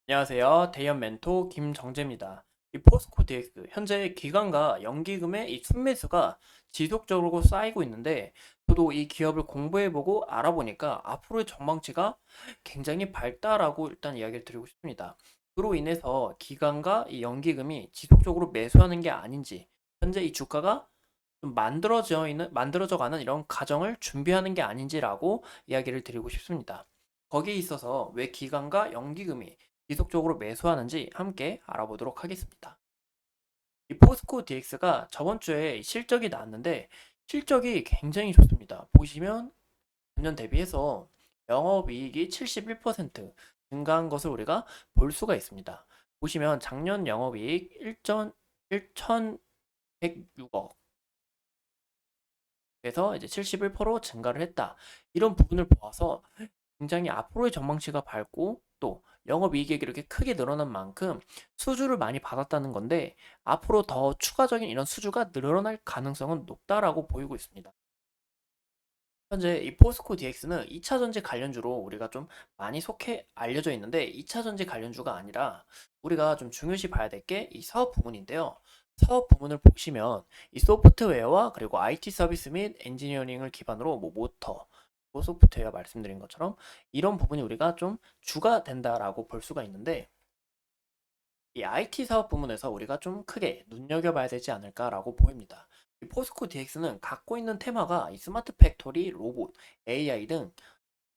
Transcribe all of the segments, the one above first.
안녕하세요. 대연 멘토 김정재입니다. 이 포스코 DX 현재 기관과 연기금의 이 순매수가 지속적으로 쌓이고 있는데 저도 이 기업을 공부해보고 알아보니까 앞으로의 전망치가 굉장히 밝다라고 일단 이야기를 드리고 싶습니다. 그로 인해서 기관과 이 연기금이 지속적으로 매수하는 게 아닌지 현재 이 주가가 좀 만들어져 가는 이런 과정을 준비하는 게 아닌지라고 이야기를 드리고 싶습니다. 거기에 있어서 왜 기관과 연기금이 지속적으로 매수하는지 함께 알아보도록 하겠습니다. 이 포스코 DX가 저번 주에 실적이 나왔는데 실적이 굉장히 좋습니다. 보시면 전년 대비해서 영업이익이 71% 증가한 것을 우리가 볼 수가 있습니다. 보시면 작년 영업이익 1,106억 그래서 이제 71% 증가를 했다. 이런 부분을 보아서 굉장히 앞으로의 전망치가 밝고 또 영업이익이 이렇게 크게 늘어난 만큼 수주를 많이 받았다는 건데 앞으로 더 추가적인 이런 수주가 늘어날 가능성은 높다라고 보이고 있습니다. 현재 이 포스코 DX는 2차 전지 관련주로 우리가 좀 많이 속해 알려져 있는데 2차 전지 관련주가 아니라 우리가 좀 중요시 봐야 될 게 이 사업 부문인데요. 사업 부문을 보시면 이 소프트웨어와 그리고 IT 서비스 및 엔지니어링을 기반으로 뭐 모터, 뭐 소프트웨어 말씀드린 것처럼 이런 부분이 우리가 좀 주가 된다라고 볼 수가 있는데 이 IT 사업 부문에서 우리가 좀 크게 눈여겨봐야 되지 않을까라고 보입니다. 이 포스코 DX는 갖고 있는 테마가 이 스마트 팩토리, 로봇, AI 등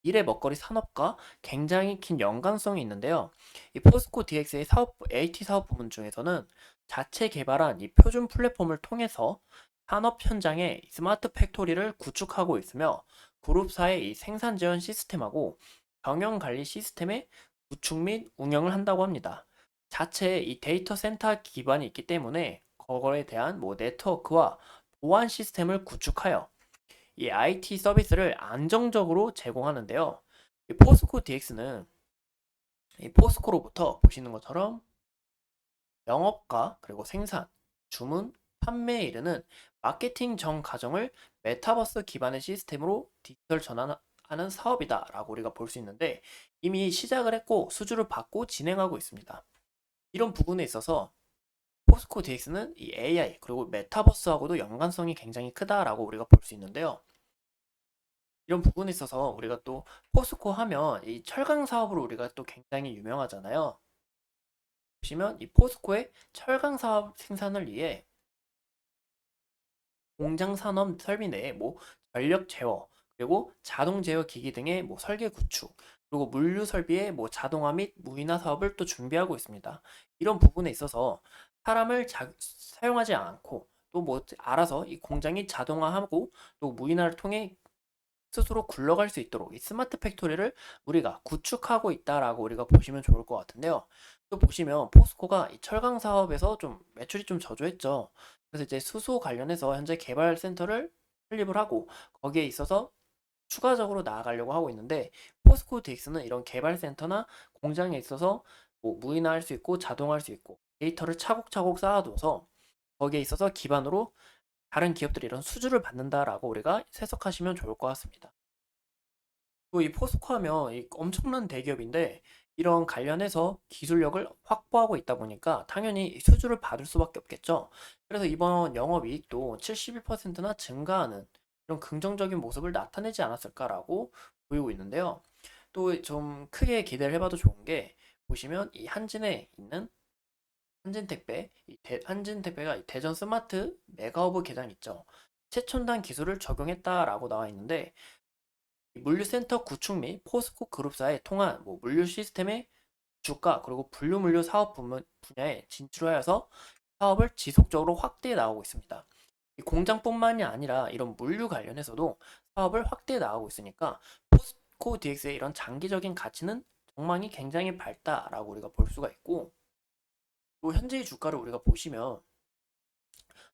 미래 먹거리 산업과 굉장히 긴 연관성이 있는데요. 이 포스코 DX의 AT 사업 부문 중에서는 자체 개발한 이 표준 플랫폼을 통해서 산업 현장에 스마트 팩토리를 구축하고 있으며 그룹사의 이 생산 지원 시스템하고 경영 관리 시스템의 구축 및 운영을 한다고 합니다. 자체 이 데이터 센터 기반이 있기 때문에 그거에 대한 뭐 네트워크와 보안 시스템을 구축하여 이 IT 서비스를 안정적으로 제공하는데요. 이 포스코 DX는 이 포스코로부터 보시는 것처럼 영업과 그리고 생산, 주문, 판매에 이르는 마케팅 전 과정을 메타버스 기반의 시스템으로 디지털 전환하는 사업이다라고 우리가 볼 수 있는데 이미 시작을 했고 수주를 받고 진행하고 있습니다. 이런 부분에 있어서 포스코 DX는 이 AI 그리고 메타버스하고도 연관성이 굉장히 크다라고 우리가 볼 수 있는데요. 이런 부분에 있어서 우리가 또 포스코 하면 이 철강 사업으로 우리가 또 굉장히 유명하잖아요. 보시면 이 포스코의 철강 사업 생산을 위해 공장 산업 설비 내에 뭐 전력 제어 그리고 자동 제어 기기 등의 뭐 설계 구축 그리고 물류 설비의 뭐 자동화 및 무인화 사업을 또 준비하고 있습니다. 이런 부분에 있어서 사람을 사용하지 않고 또 뭐 알아서 이 공장이 자동화하고 또 무인화를 통해 스스로 굴러갈 수 있도록 이 스마트 팩토리를 우리가 구축하고 있다라고 우리가 보시면 좋을 것 같은데요. 또 보시면 포스코가 이 철강 사업에서 좀 매출이 좀 저조했죠. 그래서 이제 수소 관련해서 현재 개발 센터를 설립을 하고 거기에 있어서 추가적으로 나아가려고 하고 있는데 포스코 DX는 이런 개발 센터나 공장에 있어서 뭐 무인화할 수 있고 자동화할 수 있고 데이터를 차곡차곡 쌓아둬서 거기에 있어서 기반으로 다른 기업들이 이런 수주를 받는다라고 우리가 해석하시면 좋을 것 같습니다. 또 이 포스코 하면 이 엄청난 대기업인데 이런 관련해서 기술력을 확보하고 있다 보니까 당연히 이 수주를 받을 수밖에 없겠죠. 그래서 이번 영업이익도 71%나 증가하는 이런 긍정적인 모습을 나타내지 않았을까라고 보이고 있는데요. 또 좀 크게 기대를 해봐도 좋은 게 보시면 이 한진에 있는 한진택배, 한진택배가 이 대전 스마트 메가허브 계장 있죠. 최첨단 기술을 적용했다라고 나와 있는데 물류센터 구축 및 포스코 그룹사의 통한 뭐 물류 시스템의 주가 그리고 분류물류 사업 분야에 진출하여서 사업을 지속적으로 확대해 나가고 있습니다. 이 공장뿐만이 아니라 이런 물류 관련해서도 사업을 확대해 나가고 있으니까 포스코 DX의 이런 장기적인 가치는 전망이 굉장히 밝다라고 우리가 볼 수가 있고 또 현재의 주가를 우리가 보시면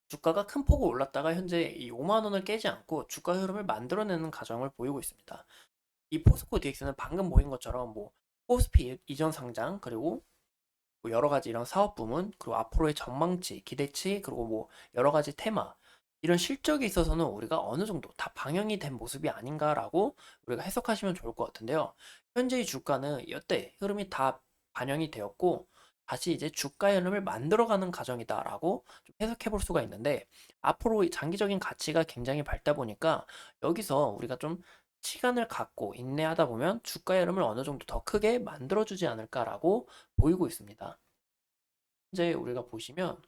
주가가 큰 폭으로 올랐다가 현재 이 5만 원을 깨지 않고 주가 흐름을 만들어내는 과정을 보이고 있습니다. 이 포스코 DX는 방금 보인 것처럼 뭐 코스피 이전 상장 그리고 뭐 여러 가지 이런 사업 부문 그리고 앞으로의 전망치, 기대치 그리고 뭐 여러 가지 테마 이런 실적에 있어서는 우리가 어느 정도 다 방영이 된 모습이 아닌가라고 우리가 해석하시면 좋을 것 같은데요. 현재의 주가는 여태 흐름이 다 반영이 되었고 다시 이제 주가의 흐름을 만들어가는 과정이다라고 좀 해석해 볼 수가 있는데 앞으로 이 장기적인 가치가 굉장히 밝다 보니까 여기서 우리가 좀 시간을 갖고 인내하다 보면 주가의 흐름을 어느 정도 더 크게 만들어주지 않을까라고 보이고 있습니다. 이제 우리가 보시면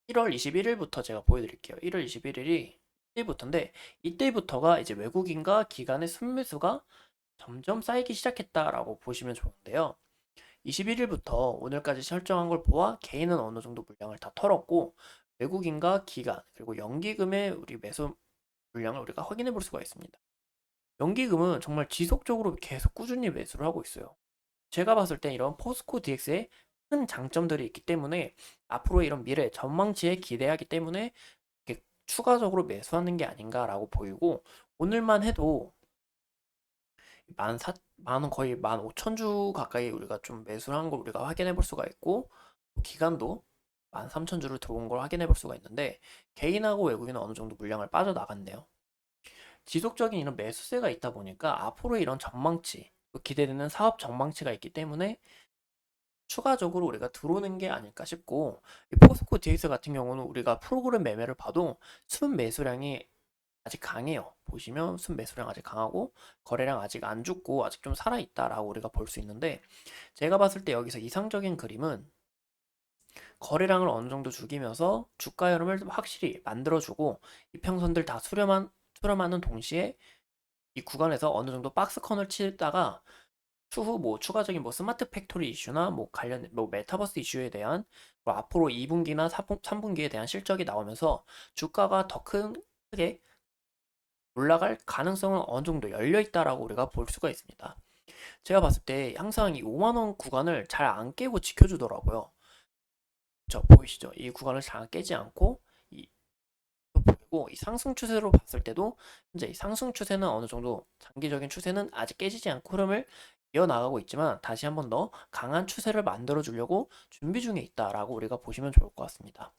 1월 21일부터 제가 보여드릴게요. 1월 21일이 이때부터인데 이때부터가 이제 외국인과 기관의 순매수가 점점 쌓이기 시작했다라고 보시면 좋은데요. 21일부터 오늘까지 설정한 걸 보아 개인은 어느 정도 물량을 다 털었고 외국인과 기관 그리고 연기금의 우리 매수 물량을 우리가 확인해 볼 수가 있습니다. 연기금은 정말 지속적으로 계속 꾸준히 매수를 하고 있어요. 제가 봤을 때 이런 포스코 DX의 큰 장점들이 있기 때문에 앞으로 이런 미래 전망치에 기대하기 때문에 이렇게 추가적으로 매수하는 게 아닌가라고 보이고 오늘만 해도 만원 거의 15,000주 가까이 우리가 좀 매수를 한 걸 우리가 확인해 볼 수가 있고 기간도 13,000주를 들어온 걸 확인해 볼 수가 있는데 개인하고 외국인은 어느 정도 물량을 빠져나갔네요. 지속적인 이런 매수세가 있다 보니까 앞으로 이런 전망치, 기대되는 사업 전망치가 있기 때문에 추가적으로 우리가 들어오는 게 아닐까 싶고 이 포스코 DX 같은 경우는 우리가 프로그램 매매를 봐도 순 매수량이 아직 강해요. 보시면 순 매수량 아직 강하고 거래량 아직 안 죽고 아직 좀 살아있다라고 우리가 볼 수 있는데 제가 봤을 때 여기서 이상적인 그림은 거래량을 어느 정도 죽이면서 주가 흐름을 확실히 만들어주고 이평선들 다 수렴하는 동시에 이 구간에서 어느 정도 박스컨을 치다가 추후 뭐 추가적인 뭐 스마트 팩토리 이슈나 뭐 관련 뭐 메타버스 이슈에 대한 뭐 앞으로 2분기나 3분기에 대한 실적이 나오면서 주가가 더 크게 올라갈 가능성은 어느 정도 열려 있다라고 우리가 볼 수가 있습니다. 제가 봤을 때 항상 이 5만 원 구간을 잘 안 깨고 지켜주더라고요. 저 보이시죠? 이 구간을 잘 깨지 않고 이 보이고 이 상승 추세로 봤을 때도 현재 이 상승 추세는 어느 정도 장기적인 추세는 아직 깨지지 않고 흐름을 이어나가고 있지만 다시 한 번 더 강한 추세를 만들어 주려고 준비 중에 있다라고 우리가 보시면 좋을 것 같습니다.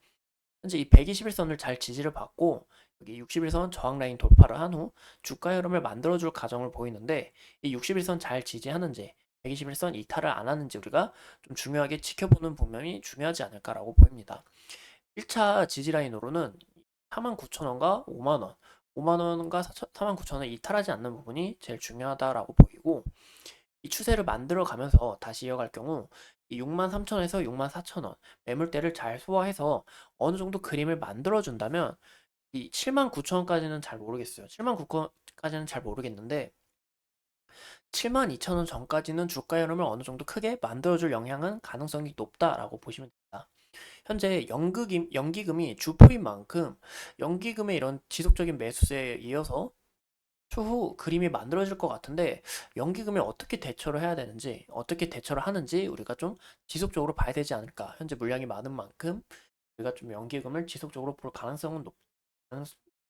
현재 이 121선을 잘 지지를 받고 여기 61선 저항 라인 돌파를 한 후 주가 흐름을 만들어줄 과정을 보이는데 이 61선 잘 지지하는지 121선 이탈을 안 하는지 우리가 좀 중요하게 지켜보는 부분이 중요하지 않을까라고 보입니다. 1차 지지 라인으로는 49,000원과 5만원, 5만원과 49,000원 이탈하지 않는 부분이 제일 중요하다라고 보이고 이 추세를 만들어 가면서 다시 이어갈 경우 이 63,000원에서 64,000원 매물대를 잘 소화해서 어느 정도 그림을 만들어 준다면 이 79,000원까지는 잘 모르겠어요. 79,000원까지는 잘 모르겠는데 72,000원 전까지는 주가 흐름을 어느 정도 크게 만들어줄 영향은 가능성이 높다라고 보시면 됩니다. 현재 연기금이 주포인 만큼 연기금의 이런 지속적인 매수세에 이어서 추후 그림이 만들어질 것 같은데 연기금이 어떻게 대처를 해야 되는지 어떻게 대처를 하는지 우리가 좀 지속적으로 봐야 되지 않을까. 현재 물량이 많은 만큼 우리가 좀 연기금을 지속적으로 볼 가능성은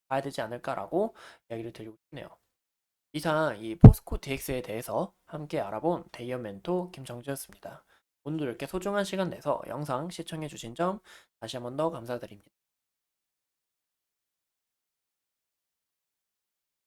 봐야 되지 않을까라고 이야기를 드리고 싶네요. 이상 이 포스코 DX에 대해서 함께 알아본 대이어 멘토 김정주였습니다. 오늘도 이렇게 소중한 시간 내서 영상 시청해주신 점 다시 한번 더 감사드립니다.